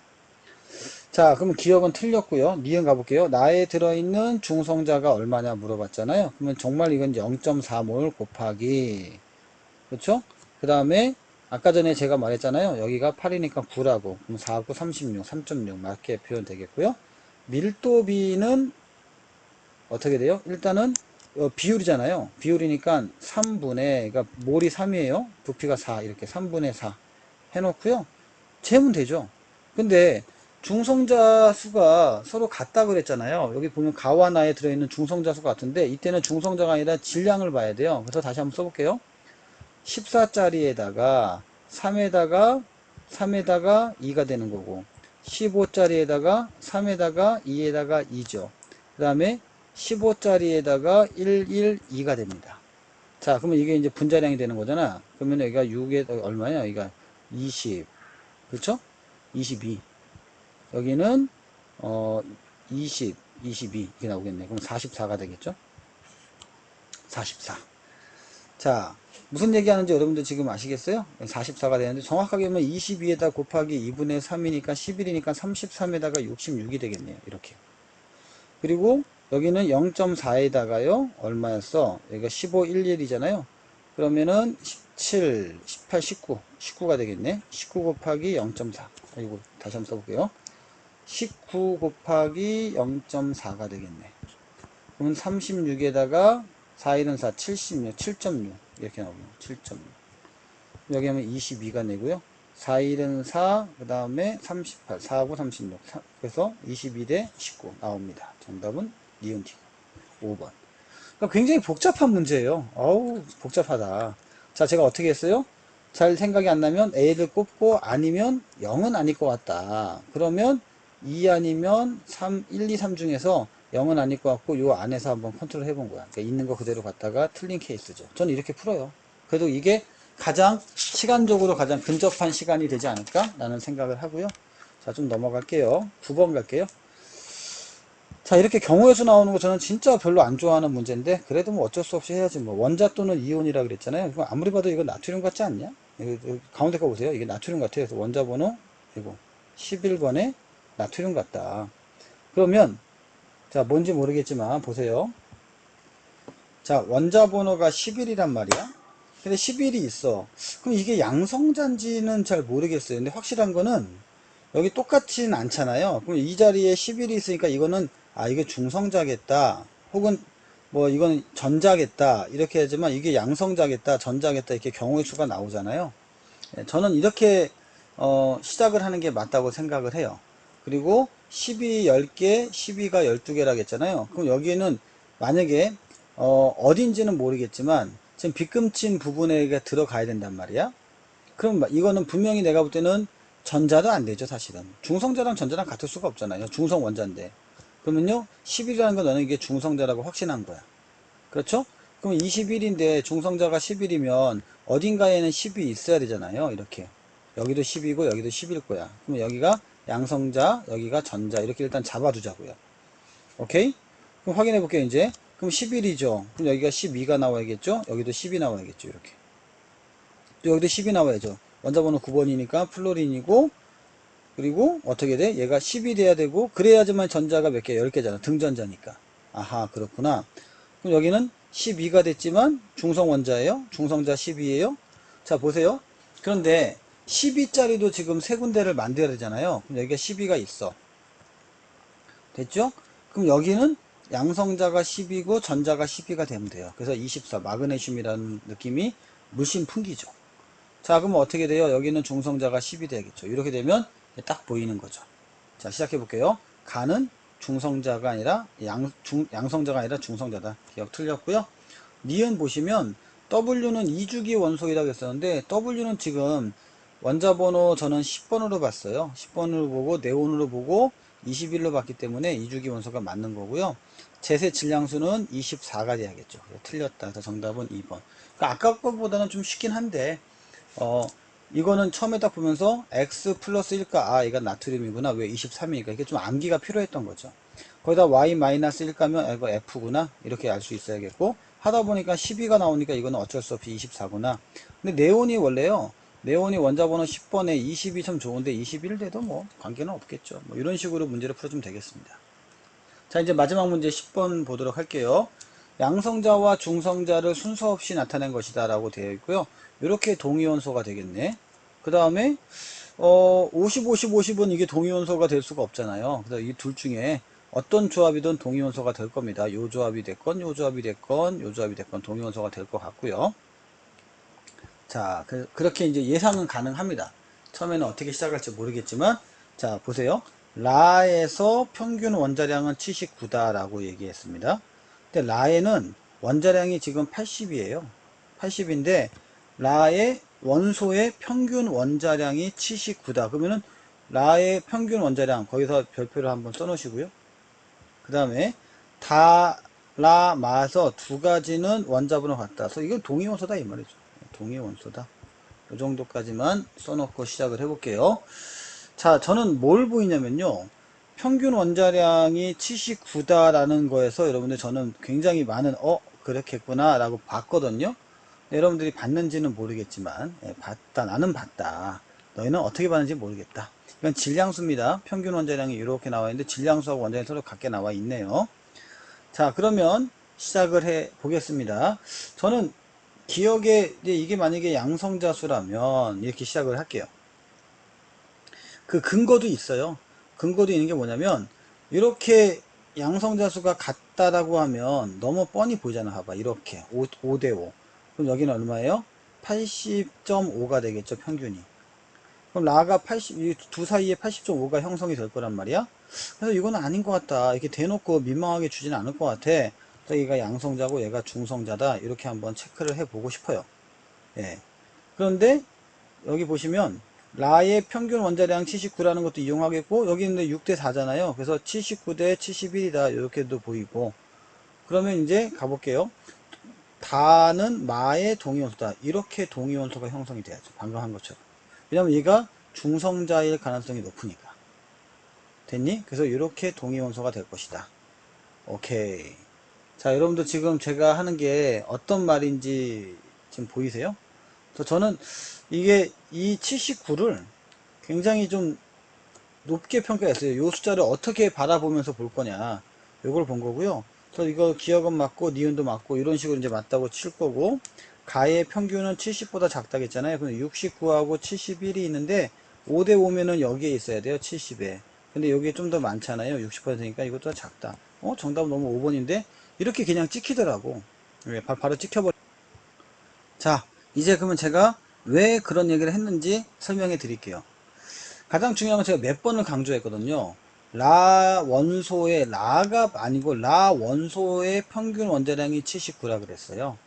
자, 그럼 기억은 틀렸고요. 니은 가볼게요. 나에 들어있는 중성자가 얼마냐 물어봤잖아요. 그러면 정말 이건 0.4몰 곱하기, 그렇죠? 그 다음에 아까 전에 제가 말했잖아요. 여기가 8이니까 9라고. 그럼 4, 9, 36, 3.6 맞게 표현 되겠고요. 밀도비는 어떻게 돼요? 일단은 비율이잖아요. 비율이니까 3분의, 그러니까 몰이 3이에요. 부피가 4, 이렇게 3분의 4 해놓고요. 재면 되죠. 근데 중성자 수가 서로 같다 그랬잖아요. 여기 보면 가와 나에 들어있는 중성자 수가 같은데 이때는 중성자가 아니라 질량을 봐야 돼요. 그래서 다시 한번 써볼게요. 14짜리에다가 3에다가 2가 되는 거고 15짜리에다가 3에다가 2에다가 2죠. 그 다음에 15짜리에다가 1, 1, 2가 됩니다. 자, 그러면 이게 이제 분자량이 되는 거잖아. 그러면 여기가 6에 얼마냐? 여기가 20. 그렇죠? 22. 여기는 20, 22 이렇게 나오겠네. 그럼 44가 되겠죠? 44. 자, 무슨 얘기하는지 여러분들 지금 아시겠어요? 44가 되는데 정확하게 보면 22에다 곱하기 2분의 3이니까 11이니까 33에다가 66이 되겠네요. 이렇게. 그리고 여기는 0.4에다가요. 얼마였어? 여기가 15, 11이잖아요. 그러면은 17, 18, 19. 19가 되겠네. 19 곱하기 0.4. 이거 다시 한번 써볼게요. 19 곱하기 0.4가 되겠네. 그러면 36에다가 4, 1은 4, 76, 7.6 이렇게 나오네요. 7.6. 여기 하면 22가 내고요. 4, 1은 4, 그 다음에 38, 4하고 36. 그래서 22대 19 나옵니다. 정답은 니은티고 5번. 그러니까 굉장히 복잡한 문제예요. 어우, 복잡하다. 자, 제가 어떻게 했어요? 잘 생각이 안 나면 A를 꼽고 아니면 0은 아닐 것 같다. 그러면 2 아니면 3, 1, 2, 3 중에서 0은 아닐 것 같고 요 안에서 한번 컨트롤 해본 거야. 그러니까 있는 거 그대로 갖다가 틀린 케이스죠. 저는 이렇게 풀어요. 그래도 이게 가장 시간적으로 가장 근접한 시간이 되지 않을까? 라는 생각을 하고요. 자, 좀 넘어갈게요. 9번 갈게요. 자, 이렇게 경우의 수 나오는 거 저는 진짜 별로 안 좋아하는 문제인데 그래도 뭐 어쩔 수 없이 해야지. 뭐 원자 또는 이온이라 그랬잖아요. 그럼 아무리 봐도 이거 나트륨 같지 않냐? 여기 가운데 거 보세요. 이게 나트륨 같아요. 그래서 원자 번호 이거 11번에 나트륨 같다. 그러면 자, 뭔지 모르겠지만 보세요. 자, 원자 번호가 11이란 말이야. 근데 11이 있어. 그럼 이게 양성자인지는 잘 모르겠어요. 근데 확실한 거는 여기 똑같진 않잖아요. 그럼 이 자리에 11이 있으니까 이거는 이게 중성자겠다. 혹은 뭐 이건 전자겠다. 이렇게 하지만 이게 양성자겠다, 전자겠다 이렇게 경우의 수가 나오잖아요. 예, 저는 이렇게 시작을 하는 게 맞다고 생각을 해요. 그리고 12, 10개, 12가 12개라고 했잖아요. 그럼 여기에는 만약에 어딘지는 모르겠지만 지금 빗금친 부분에 들어가야 된단 말이야. 그럼 이거는 분명히 내가 볼 때는 전자도 안 되죠, 사실은. 중성자랑 전자랑 같을 수가 없잖아요. 중성 원자인데. 그러면요, 11이라는 건 너는 이게 중성자라고 확신한 거야. 그렇죠? 그럼 21인데 중성자가 11이면 어딘가에는 10이 있어야 되잖아요. 이렇게. 여기도 10이고 여기도 10일 거야. 그럼 여기가 양성자, 여기가 전자. 이렇게 일단 잡아두자고요. 오케이? 그럼 확인해 볼게요, 이제. 그럼 11이죠. 그럼 여기가 12가 나와야겠죠? 여기도 10이 나와야겠죠, 이렇게. 또 여기도 10이 나와야죠. 원자번호 9번이니까 플로린이고, 그리고 어떻게 돼? 얘가 10이 돼야 되고, 그래야지만 전자가 몇 개? 10개잖아. 등전자니까. 아하, 그렇구나. 그럼 여기는 12가 됐지만 중성원자예요. 중성자 12예요. 자, 보세요. 그런데 12짜리도 지금 세 군데를 만들어야 되잖아요. 그럼 여기가 12가 있어. 됐죠? 그럼 여기는 양성자가 10이고 전자가 12가 되면 돼요. 그래서 24, 마그네슘이라는 느낌이 물씬 풍기죠. 자, 그럼 어떻게 돼요? 여기는 중성자가 10이 되겠죠. 이렇게 되면 딱 보이는 거죠. 자, 시작해 볼게요. 가는 중성자가 아니라 양성자가 아니라 중성자다. 기억 틀렸고요. 니은 보시면 W는 2주기 원소이라고 했었는데 W는 지금 원자 번호 저는 10번으로 봤어요. 10번으로 보고 네온으로 보고 21로 봤기 때문에 2주기 원소가 맞는 거고요. 제세 질량수는 24가 돼야겠죠. 틀렸다. 그래서 정답은 2번. 그러니까 아까 것보다는 좀 쉽긴 한데 이거는 처음에 딱 보면서 X 플러스 1가, 아, 이건 나트륨이구나. 왜 23이니까. 이게 좀 암기가 필요했던 거죠. 거기다 Y 마이너스 1가면, 아, 이거 F구나. 이렇게 알 수 있어야겠고, 하다 보니까 12가 나오니까 이거는 어쩔 수 없이 24구나. 근데 네온이 원래요. 네온이 원자번호 10번에 20이 참 좋은데 21 돼도 뭐 관계는 없겠죠. 뭐 이런 식으로 문제를 풀어주면 되겠습니다. 자, 이제 마지막 문제 10번 보도록 할게요. 양성자와 중성자를 순서 없이 나타낸 것이다 라고 되어 있고요. 이렇게 동위원소가 되겠네. 그 다음에 50, 50, 50은 이게 동위원소가 될 수가 없잖아요. 그래서 이 둘 중에 어떤 조합이든 동위원소가 될 겁니다. 요 조합이 됐건 요 조합이 됐건 요 조합이 됐건 동위원소가 될 것 같고요. 자, 그렇게 이제 예상은 가능합니다. 처음에는 어떻게 시작할지 모르겠지만, 자, 보세요. 라에서 평균 원자량은 79다라고 얘기했습니다. 근데 라에는 원자량이 지금 80이에요. 80인데, 라의 원소의 평균 원자량이 79다. 그러면은, 라의 평균 원자량, 거기서 별표를 한번 써놓으시고요. 그 다음에, 다, 라, 마서 두 가지는 원자번호 같다. 그래서 이건 동위원소다, 이 말이죠. 동위원소다. 이 정도까지만 써놓고 시작을 해볼게요. 자, 저는 뭘 보이냐면요. 평균 원자량이 79다라는 거에서 여러분들 저는 굉장히 많은, 그렇겠구나 라고 봤거든요. 여러분들이 봤는지는 모르겠지만, 봤다. 나는 봤다. 너희는 어떻게 봤는지 모르겠다. 이건 질량수입니다. 평균 원자량이 이렇게 나와 있는데 질량수하고 원자량이 서로 같게 나와 있네요. 자, 그러면 시작을 해 보겠습니다. 저는 기억에 이게 만약에 양성자수라면 이렇게 시작을 할게요. 그 근거도 있어요. 근거도 있는 게 뭐냐면 이렇게 양성자수가 같다라고 하면 너무 뻔히 보이잖아. 봐봐. 이렇게 5대5. 그럼 여기는 얼마예요? 80.5가 되겠죠. 평균이. 그럼 라가 80, 이 두 사이에 80.5가 형성이 될 거란 말이야. 그래서 이거는 아닌 것 같다. 이렇게 대놓고 민망하게 주지는 않을 것 같아. 그래서 얘가 양성자고 얘가 중성자다. 이렇게 한번 체크를 해보고 싶어요. 예. 그런데 여기 보시면 라의 평균 원자량 79라는 것도 이용하겠고 여기 있는데 6대 4잖아요. 그래서 79대 71이다. 이렇게도 보이고 그러면 이제 가볼게요. 다는 마의 동위원소다. 이렇게 동위원소가 형성이 돼야죠. 방금 한 것처럼. 왜냐면 얘가 중성자일 가능성이 높으니까. 됐니? 그래서 이렇게 동위원소가 될 것이다. 오케이. 자, 여러분들 지금 제가 하는 게 어떤 말인지 지금 보이세요? 저는 이게 이 79를 굉장히 좀 높게 평가했어요. 이 숫자를 어떻게 바라보면서 볼 거냐. 요걸 본 거고요. 그래서 이거 기억은 맞고 니은도 맞고 이런 식으로 이제 맞다고 칠 거고 가의 평균은 70보다 작다고 했잖아요. 그럼 69하고 71이 있는데 5대 5면은 여기에 있어야 돼요. 70에. 근데 여기에 좀 더 많잖아요. 60%니까 이것도 작다. 정답은 너무 5번인데 이렇게 그냥 찍히더라고. 바로 찍혀버려. 자, 이제 그러면 제가 왜 그런 얘기를 했는지 설명해 드릴게요. 가장 중요한 건 제가 몇 번을 강조했거든요. 라 원소의 라가 아니고 라 원소의 평균 원자량이 79라 그랬어요.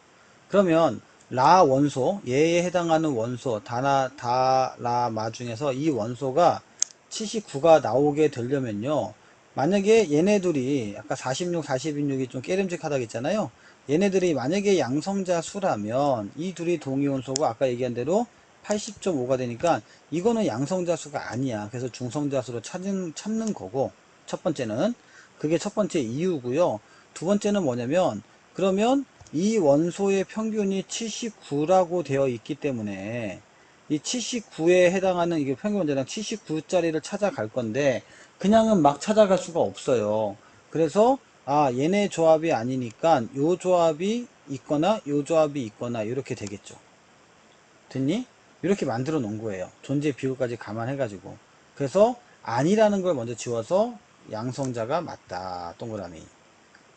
그러면 라 원소, 얘에 해당하는 원소 다라마 중에서 이 원소가 79가 나오게 되려면요. 만약에 얘네들이 아까 46, 46이 좀 깨름직하다고 했잖아요. 얘네들이 만약에 양성자 수라면 이 둘이 동위원소가 아까 얘기한 대로 80.5가 되니까 이거는 양성자 수가 아니야. 그래서 중성자 수로 찾는 거고 첫 번째는 그게 첫 번째 이유고요. 두 번째는 뭐냐면 그러면 이 원소의 평균이 79라고 되어 있기 때문에 이 79에 해당하는 이게 평균 원자량 79짜리를 찾아갈 건데 그냥은 막 찾아갈 수가 없어요. 그래서 아 얘네 조합이 아니니까 요 조합이 있거나 요 조합이 있거나 이렇게 되겠죠. 됐니? 이렇게 만들어 놓은 거예요. 존재 비율까지 감안해 가지고. 그래서 아니라는 걸 먼저 지워서 양성자가 맞다. 동그라미.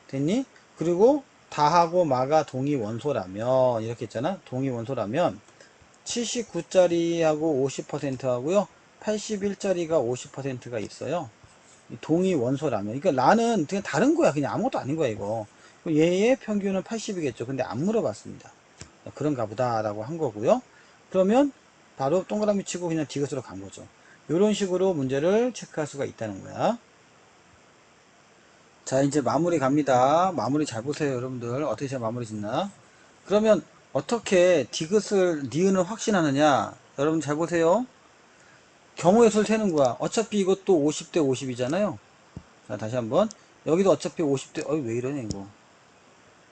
됐니? 그리고 다하고 마가 동위 원소라면 이렇게 했잖아. 동위 원소라면 79짜리하고 50% 하고요. 81짜리가 50%가 있어요. 동위 원소라면. 그러니까 나는 그냥 다른 거야. 그냥 아무것도 아닌 거야, 이거. 얘의 평균은 80이겠죠. 근데 안 물어봤습니다. 그런가 보다라고 한 거고요. 그러면 바로 동그라미 치고 그냥 디귿으로 간 거죠. 이런 식으로 문제를 체크할 수가 있다는 거야. 자, 이제 마무리 갑니다. 마무리 잘 보세요, 여러분들. 어떻게 제가 마무리 짓나? 그러면 어떻게 디귿을, 니은을 확신하느냐? 여러분 잘 보세요. 경우의 수를 세는 거야. 어차피 이것도 50대 50이잖아요. 자, 다시 한번. 여기도 어차피 50대, 왜 이러냐, 이거.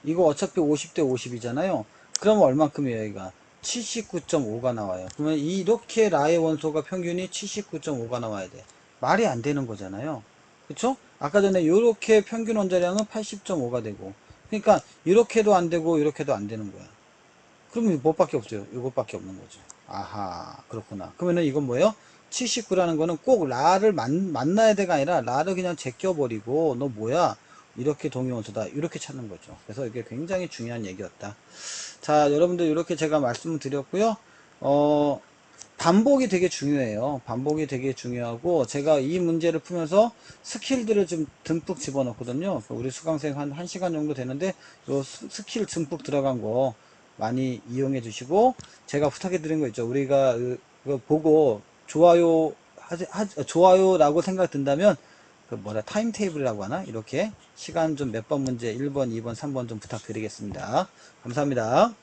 이거 어차피 50대 50이잖아요. 그러면 얼만큼이에요, 여기가? 79.5가 나와요. 그러면 이렇게 라의 원소가 평균이 79.5가 나와야 돼. 말이 안 되는 거잖아요. 그쵸? 아까 전에 이렇게 평균 원자량은 80.5가 되고. 그러니까 이렇게도 안 되고 이렇게도 안 되는 거야. 그러면 뭐밖에 없어요? 이것밖에 없는 거죠. 아하, 그렇구나. 그러면은 이건 뭐예요? 79라는 거는 꼭 라를 만나야 돼가 아니라 라를 그냥 제껴버리고 너 뭐야? 이렇게 동위원소다. 이렇게 찾는 거죠. 그래서 이게 굉장히 중요한 얘기였다. 자, 여러분들 이렇게 제가 말씀을 드렸고요. 반복이 되게 중요해요. 반복이 되게 중요하고 제가 이 문제를 풀면서 스킬들을 좀 듬뿍 집어넣거든요. 우리 수강생 한 1시간 정도 되는데 요 스킬 듬뿍 들어간 거 많이 이용해 주시고 제가 부탁해 드린 거 있죠. 우리가 그거 보고 좋아요라고 생각 든다면 그 뭐라 타임테이블이라고 하나? 이렇게 시간 좀 몇 번 문제 1번, 2번, 3번 좀 부탁드리겠습니다. 감사합니다.